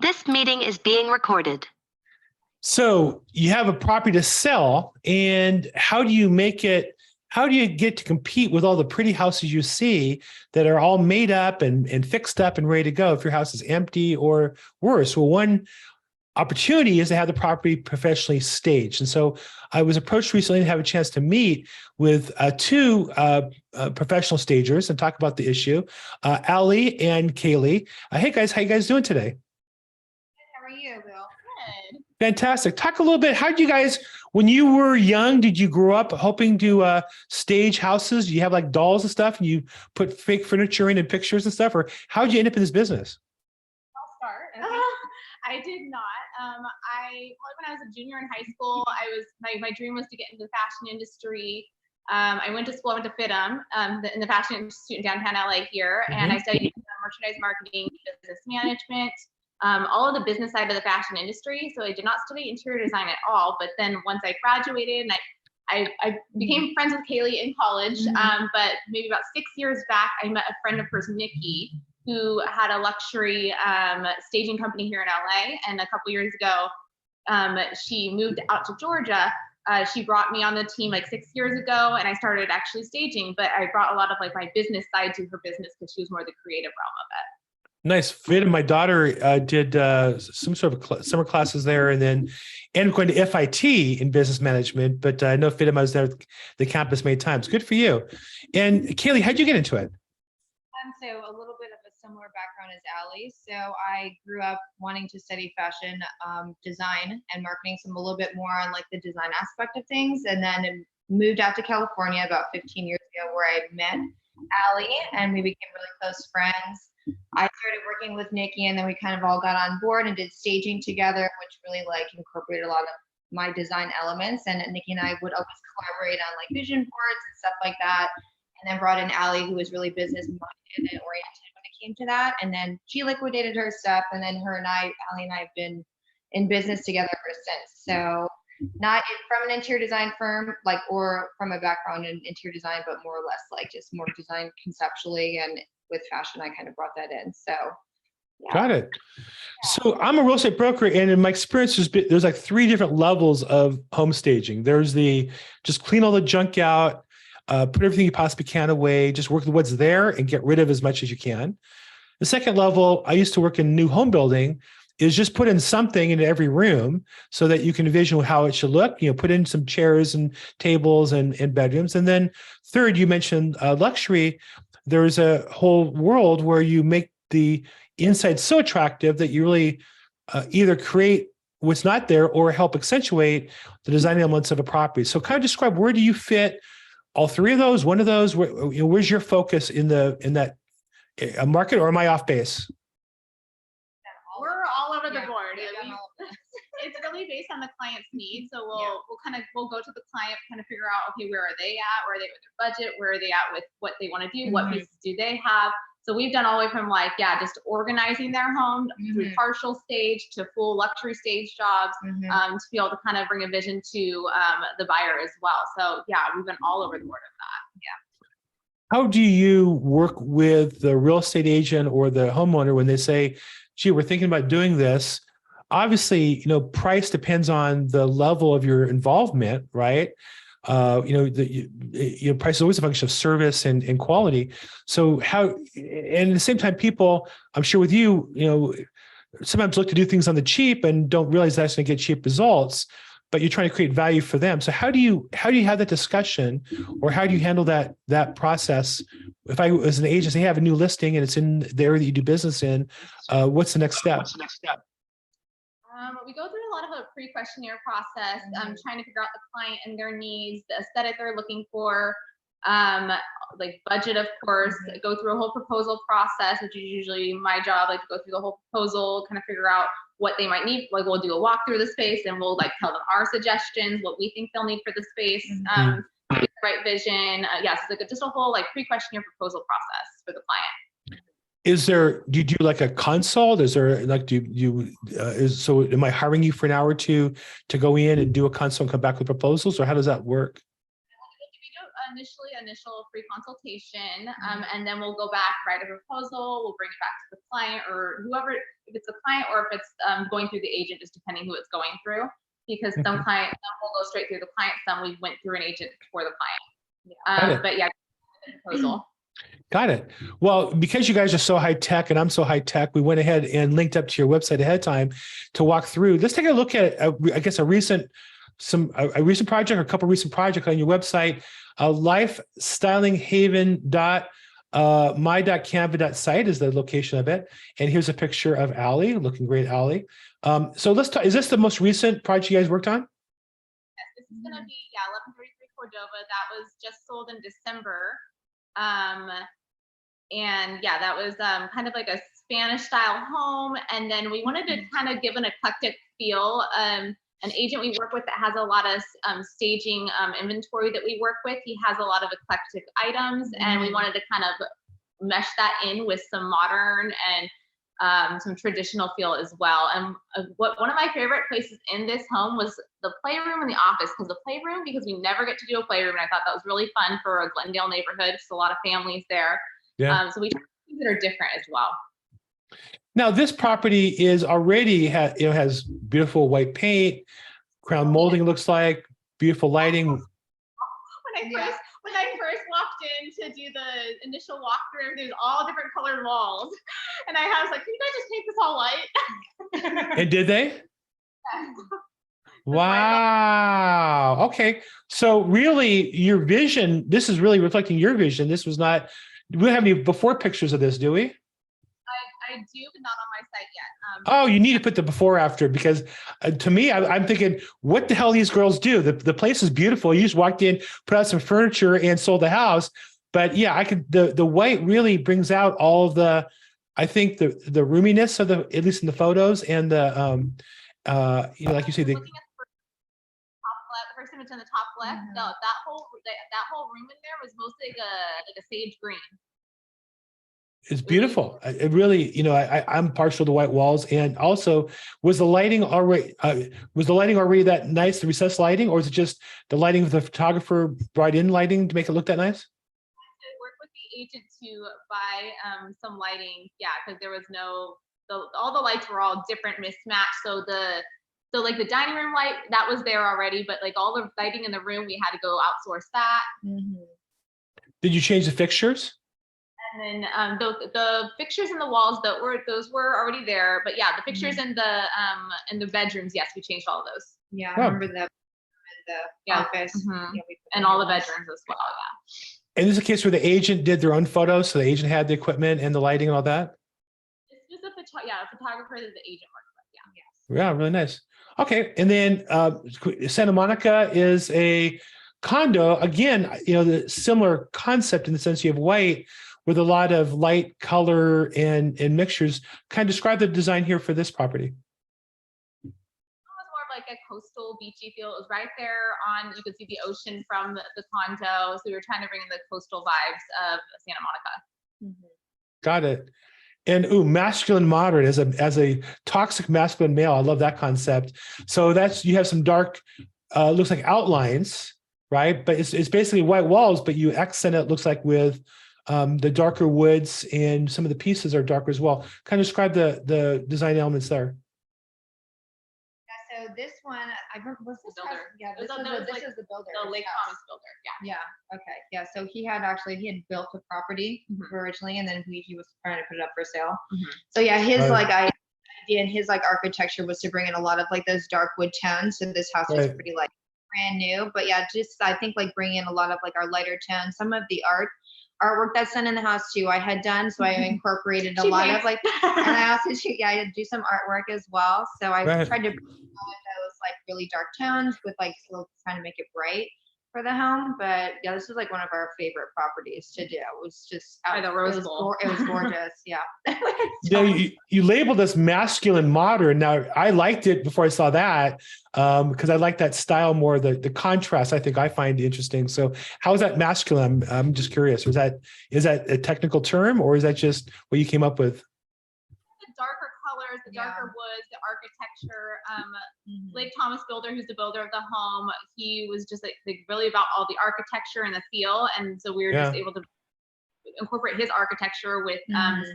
This meeting is being recorded. So you have a property to sell, and how do you make it? How do you get to compete with all the pretty houses you see that are all made up and fixed up and ready to go if your house is empty or worse? Well, one opportunity is to have the property professionally staged. And so I was approached recently to have a chance to meet with two professional stagers and talk about the issue, Ali and Kailea. Hey guys, how you guys doing today? How are you, Bill? Good. Fantastic. Talk a little bit. How did you guys, when you were young, did you grow up hoping to stage houses? Do you have like dolls and stuff and you put fake furniture in and pictures and stuff? Or how did you end up in this business? I'll start. Okay. I did not. When I was a junior in high school, my dream was to get into the fashion industry. I went to school, I went to FITM, in the Fashion Institute in downtown LA here, and I studied merchandise marketing, business management, all of the business side of the fashion industry. So I did not study interior design at all. But then once I graduated, and I became friends with Kailea in college, but maybe about 6 years back, I met a friend of hers, Nikki, who had a luxury staging company here in LA. And a couple years ago, she moved out to Georgia. She brought me on the team like 6 years ago, and I started actually staging, but I brought a lot of like my business side to her business because she was more the creative realm of it. Nice. FITM, my daughter did some sort of summer classes there and then ended up going to FIT in business management, but I know FITM, I was there at the campus many times. Good for you. And Kailea, how'd you get into it? So a little bit of a similar background as Ali. So I grew up wanting to study fashion design and marketing, so I'm a little bit more on like the design aspect of things, and then moved out to California about 15 years ago where I met Ali and we became really close friends. I started working with Nikki and then we kind of all got on board and did staging together, which really like incorporated a lot of my design elements. And Nikki and I would always collaborate on like vision boards and stuff like that. And then brought in Ali, who was really business minded and oriented when it came to that. And then she liquidated her stuff. And then Ali and I have been in business together ever since. So not from an interior design firm, like, or from a background in interior design, but more or less like just more design conceptually, and with fashion, I kind of brought that in. So yeah. Got it. So I'm a real estate broker, and in my experience, there's like 3 different levels of home staging. There's the just clean all the junk out, put everything you possibly can away, just work with what's there and get rid of as much as you can. The second level, I used to work in new home building, is just put in something in every room so that you can envision how it should look, put in some chairs and tables and bedrooms. And then third, you mentioned luxury. There's a whole world where you make the inside so attractive that you really either create what's not there or help accentuate the design elements of a property. So kind of describe, where do you fit all 3 of those, one of those? Where's your focus in that market, or am I off base? We're all over the board. It's really based on the client's needs. So we'll go to the client, kind of figure out, okay, where are they at? Where are they with their budget? Where are they at with what they want to do? What pieces do they have? So we've done all the way from just organizing their home through partial stage to full luxury stage jobs, to be able to kind of bring a vision to the buyer as well. So yeah, we've been all over the board of that. Yeah. How do you work with the real estate agent or the homeowner when they say, gee, we're thinking about doing this? Obviously, price depends on the level of your involvement, right? Price is always a function of service and quality. So and at the same time, people, I'm sure with you, sometimes look to do things on the cheap and don't realize that's going to get cheap results, but you're trying to create value for them. So how do you have that discussion, or how do you handle that process? If I, as an agent, say, hey, I have a new listing and it's in the area that you do business in, what's the next step? We go through a lot of a pre-questionnaire process, trying to figure out the client and their needs, the aesthetic they're looking for, like budget, of course. Go through a whole proposal process, which is usually my job, like to go through the whole proposal, kind of figure out what they might need. Like we'll do a walk through the space and we'll like tell them our suggestions, what we think they'll need for the space, right vision. Yes, like just a whole like pre-questionnaire proposal process for the client. Do you do like a consult? Is there like, so am I hiring you for an hour or two to go in and do a consult and come back with proposals, or how does that work? initial free consultation, and then we'll go back, write a proposal, we'll bring it back to the client or whoever, if it's a client or if it's going through the agent, just depending who it's going through. Because some clients, some will go straight through the client, some we went through an agent for the client. But yeah, the proposal. Got it. Well, because you guys are so high tech and I'm so high tech, we went ahead and linked up to your website ahead of time to walk through. Let's take a look at, I guess, a recent project or a couple of recent projects on your website, lifestylinghaven.my.canva.site is the location of it. And here's a picture of Allie, looking great, Allie. So let's talk, is this the most recent project you guys worked on? Yes, this is going to be, 1133 Cordova. That was just sold in December. And yeah, that was kind of like a Spanish style home. And then we wanted to kind of give an eclectic feel. An agent we work with that has a lot of staging inventory that we work with. He has a lot of eclectic items, and we wanted to kind of mesh that in with some modern and some traditional feel as well. And one of my favorite places in this home was the playroom and the office, because the playroom, because we never get to do a playroom, and I thought that was really fun for a Glendale neighborhood. Just a lot of families there. Yeah. So we try things that are different as well. Now, this property is already has beautiful white paint, crown molding, looks like beautiful lighting. When I first walked in to do the initial walkthrough, there's all different colored walls, and I was like, "Can you guys just paint this all white?" And did they? Yeah. Wow. Okay. So really, your vision. This is really reflecting your vision. This was not. We don't have any before pictures of this, do we? I do, but not on my site yet. Oh, you need to put the before after, because to me, I'm thinking, what the hell these girls do? The place is beautiful. You just walked in, put out some furniture, and sold the house. But yeah, I could. The white really brings out all of the, I think the roominess of at least in the photos, and the like you say, the. Looking at the first image on the top left, no, that whole room in there was mostly like a sage green. It's beautiful. It really, I'm partial to white walls. And also, was the lighting already that nice, the recessed lighting, or is it just the lighting of the photographer brought in lighting to make it look that nice? I worked with the agent to buy some lighting, because there was all the lights were all different, mismatched. So like the dining room light, that was there already, but like all the lighting in the room, we had to go outsource that. Did you change the fixtures? And then the fixtures in the walls, those were already there, but yeah, the fixtures in the bedrooms, yes, we changed all of those. Yeah, I remember the office. And all the bedrooms as well. Yeah. And this is a case where the agent did their own photos, so the agent had the equipment and the lighting and all that. This was a photographer that the agent worked with. Yeah. Yeah, really nice. Okay, and then Santa Monica is a condo. Again, the similar concept in the sense you have white with a lot of light, color, and mixtures. Kind of describe the design here for this property. It was more of like a coastal, beachy feel. It was right there you could see the ocean from the condo. So we were trying to bring in the coastal vibes of Santa Monica. Got it. And masculine moderate as a toxic masculine male. I love that concept. So you have some dark, looks like outlines, right? But it's basically white walls, but you accent it, looks like, with the darker woods, and some of the pieces are darker as well. Kind of describe the design elements there. Yeah, so this one, I remember, was this builder. Yeah, this is the builder. The Lake Thomas builder. Yeah. Yeah. Okay. Yeah. So he had built a property originally, and then he was trying to put it up for sale. So yeah, his idea and his architecture was to bring in a lot of those dark wood tones. So this house is pretty brand new, but yeah, just I think bringing in a lot of our lighter tones. Some of the artwork that's done in the house too, I had done, so I incorporated a lot of and I also I do some artwork as well. So I tried to bring all of those really dark tones with still trying to make it bright for the home. But yeah, this was one of our favorite properties to do. It was just the Rose Bowl. It was gorgeous. Yeah. You labeled us masculine modern. Now, I liked it before I saw that, because I like that style more. The contrast, I think, I find interesting. So how is that masculine? I'm just curious. Is that a technical term, or is that just what you came up with? A darker colors, the darker woods, the architecture. Blake Thomas Builder, who's the builder of the home, he was just like really about all the architecture and the feel. And so we were just able to incorporate his architecture with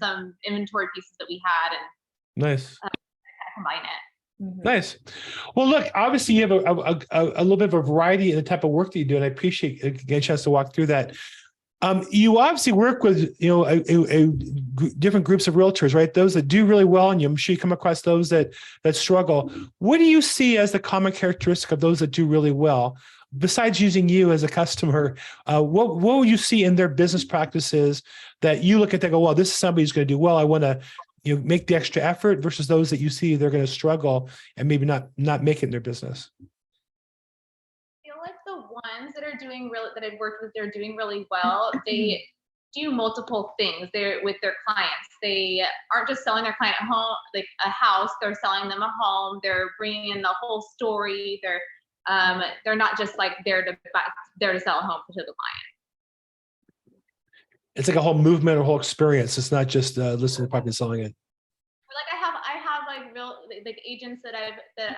some inventory pieces that we had and nice. Combine it. Nice. Well, look, obviously you have a little bit of a variety in the type of work that you do, and I appreciate getting a chance to walk through that. You obviously work with, different groups of realtors, right? Those that do really well, and I'm sure you come across those that struggle. What do you see as the common characteristic of those that do really well? Besides using you as a customer, what will you see in their business practices that you look at and go, well, this is somebody who's going to do well. I want to make the extra effort, versus those that you see they're going to struggle and maybe not make it in their business? Like the ones that are doing that I've worked with, they're doing really well. They do multiple things. They're with their clients. They aren't just selling their client a home, like a house. They're selling them a home. They're bringing in the whole story. They're not just like there to sell a home to the client. It's like a whole movement, a whole experience. It's not just listing the property and selling it. Like I have like real like agents that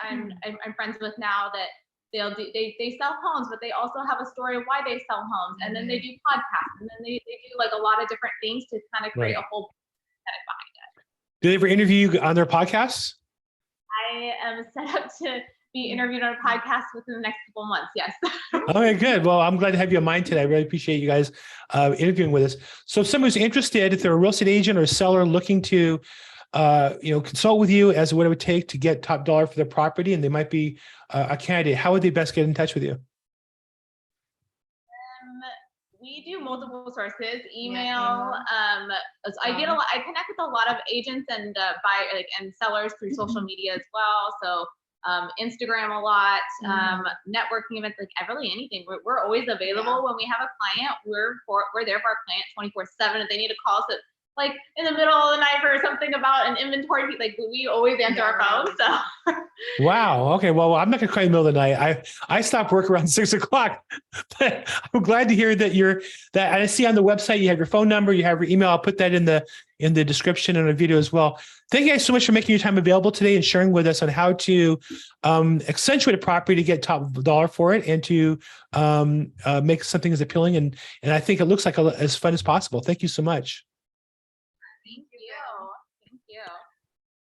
I'm friends with now that they sell homes, but they also have a story of why they sell homes, and then they do podcasts, and then they do like a lot of different things to kind of create a whole behind it. Do they ever interview you on their podcasts? I am set up to be interviewed on a podcast within the next couple of months. Yes. Okay, good. Well, I'm glad to have you on mine today. I really appreciate you guys interviewing with us. So if someone who's interested, if they're a real estate agent or a seller looking to consult with you as to what it would take to get top dollar for their property, and they might be a candidate, how would they best get in touch with you? We do multiple sources, email. So I connect with a lot of agents and and sellers through social media as well. So Instagram a lot, networking events, like really anything. We're always available when we have a client. We're there for our client 24/7. If they need to call us at like in the middle of the night for something about an inventory, like we always answer our phone. So wow. Okay. Well, I'm not gonna call you in the middle of the night. I stop work around 6 o'clock. But I'm glad to hear that and I see on the website you have your phone number, you have your email. I'll put that in the description and a video as well. Thank you guys so much for making your time available today and sharing with us on how to accentuate a property to get top dollar for it and to make something as appealing and I think it looks like as fun as possible. Thank you so much.